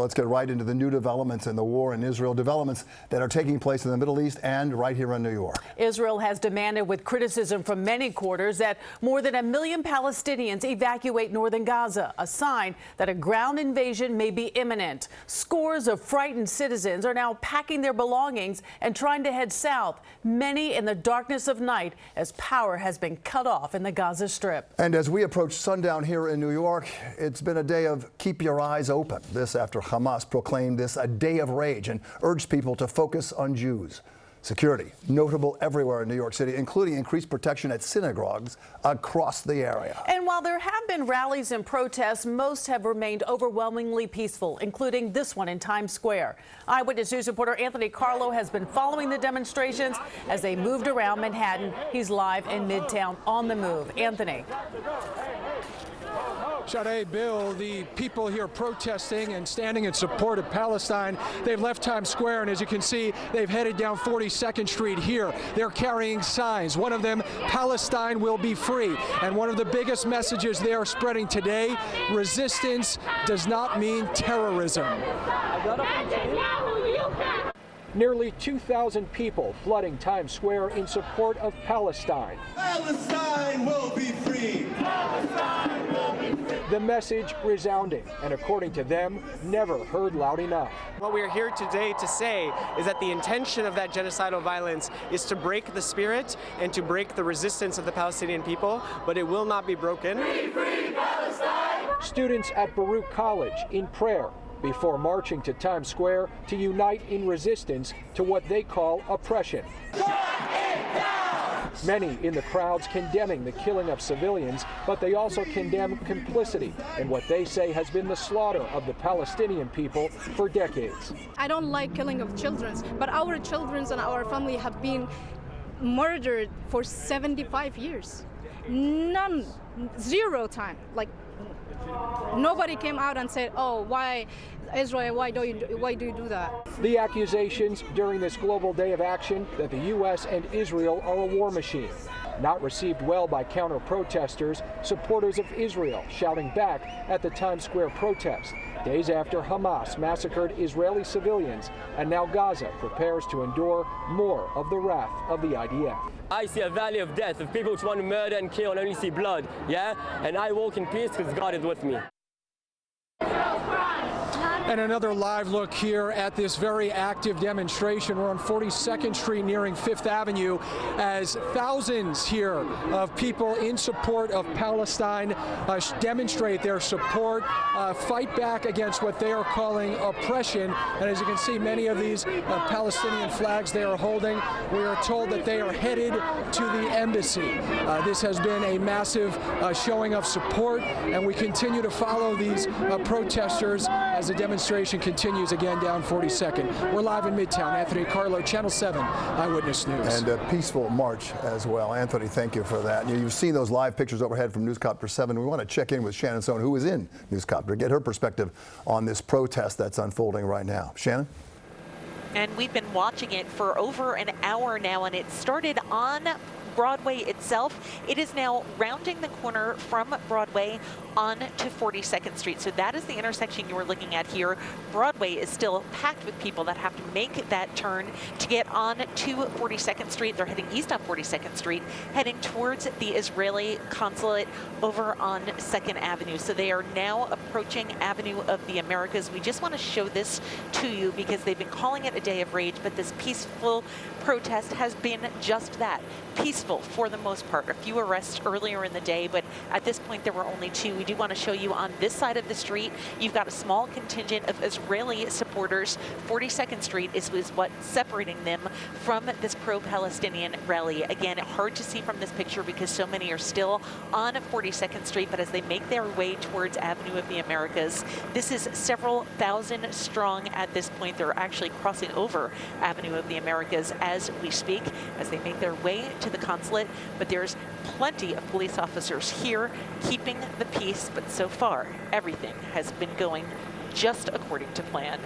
let's get right into the new developments in the war in Israel, developments that are taking place in the Middle East and right here in New York. Israel has demanded, with criticism from many quarters, that more than 1 million Palestinians evacuate northern Gaza, a sign that a ground invasion may be imminent. Scores of frightened citizens are now packing their belongings and trying to head south, many in the darkness of night as power has been cut off in the Gaza Strip. And as we approach sundown here in New York, it's been a day of keep your eyes open. This after Hamas proclaimed this a day of rage and urged people to focus on Jews. Security notable everywhere in New York City, including increased protection at synagogues across the area. And while there have been rallies and protests, most have remained overwhelmingly peaceful, including this one in Times Square. Eyewitness News reporter Anthony Carlo has been following the demonstrations as they moved around Manhattan. He's live in Midtown on the move. Anthony. Sade, Bill, the people here protesting and standing in support of Palestine, they've left Times Square, and as you can see, they've headed down 42nd Street here. They're carrying signs. One of them, Palestine will be free. And one of the biggest messages they are spreading today, resistance does not mean terrorism. Nearly 2,000 people flooding Times Square in support of Palestine. Palestine will be free. Palestine will be free. The message resounding, and according to them, never heard loud enough. What we are here today to say is that the intention of that genocidal violence is to break the spirit and to break the resistance of the Palestinian people, but it will not be broken. Free, free Palestine! Students at Baruch College in prayer before marching to Times Square to unite in resistance to what they call oppression. Many in the crowds condemning the killing of civilians, but they also condemn complicity in what they say has been the slaughter of the Palestinian people for decades. I don't like killing of children, but our children and our family have been murdered for 75 years. None, zero time. Like, nobody came out and said, oh, why Israel, why do you do that? The accusations during this global day of action that the U.S. and Israel are a war machine. Not received well by counter-protesters, supporters of Israel shouting back at the Times Square protest, days after Hamas massacred Israeli civilians, and now Gaza prepares to endure more of the wrath of the IDF. I see a valley of death of people who want to murder and kill and only see blood, yeah? And I walk in peace because God is with me. And another live look here at this very active demonstration. We're on 42nd Street nearing 5th Avenue as thousands here of people in support of Palestine demonstrate their support, fight back against what they are calling oppression. And as you can see, many of these Palestinian flags they are holding, we are told that they are headed to the embassy. This has been a massive showing of support, and we continue to follow these protesters as the demonstration continues again down 42nd. We're live in Midtown. Anthony Carlo, Channel 7, Eyewitness News. And a peaceful march as well. Anthony, thank you for that. You've seen those live pictures overhead from Newscopter 7. We want to check in with Shannon Sohn, who is in Newscopter, get her perspective on this protest that's unfolding right now. Shannon? And we've been watching it for over an hour now, and it started on Broadway itself. It is now rounding the corner from Broadway on to 42nd Street. So that is the intersection you were looking at here. Broadway is still packed with people that have to make that turn to get on to 42nd Street. They're heading east on 42nd Street, heading towards the Israeli consulate over on 2nd Avenue. So they are now approaching Avenue of the Americas. We just want to show this to you because they've been calling it a day of rage, but this peaceful protest has been just that, peaceful for the most part. A few arrests earlier in the day, but at this point there were only 2. We do want to show you on this side of the street, you've got a small contingent of Israeli supporters. 42nd Street is what's separating them from this pro-Palestinian rally. Again, hard to see from this picture because so many are still on 42nd Street, but as they make their way towards Avenue of the Americas, this is several thousand strong at this point. They're actually crossing over Avenue of the Americas as we speak, as they make their way to the consulate, but there's plenty of police officers here keeping the peace, but so far everything has been going just according to plan.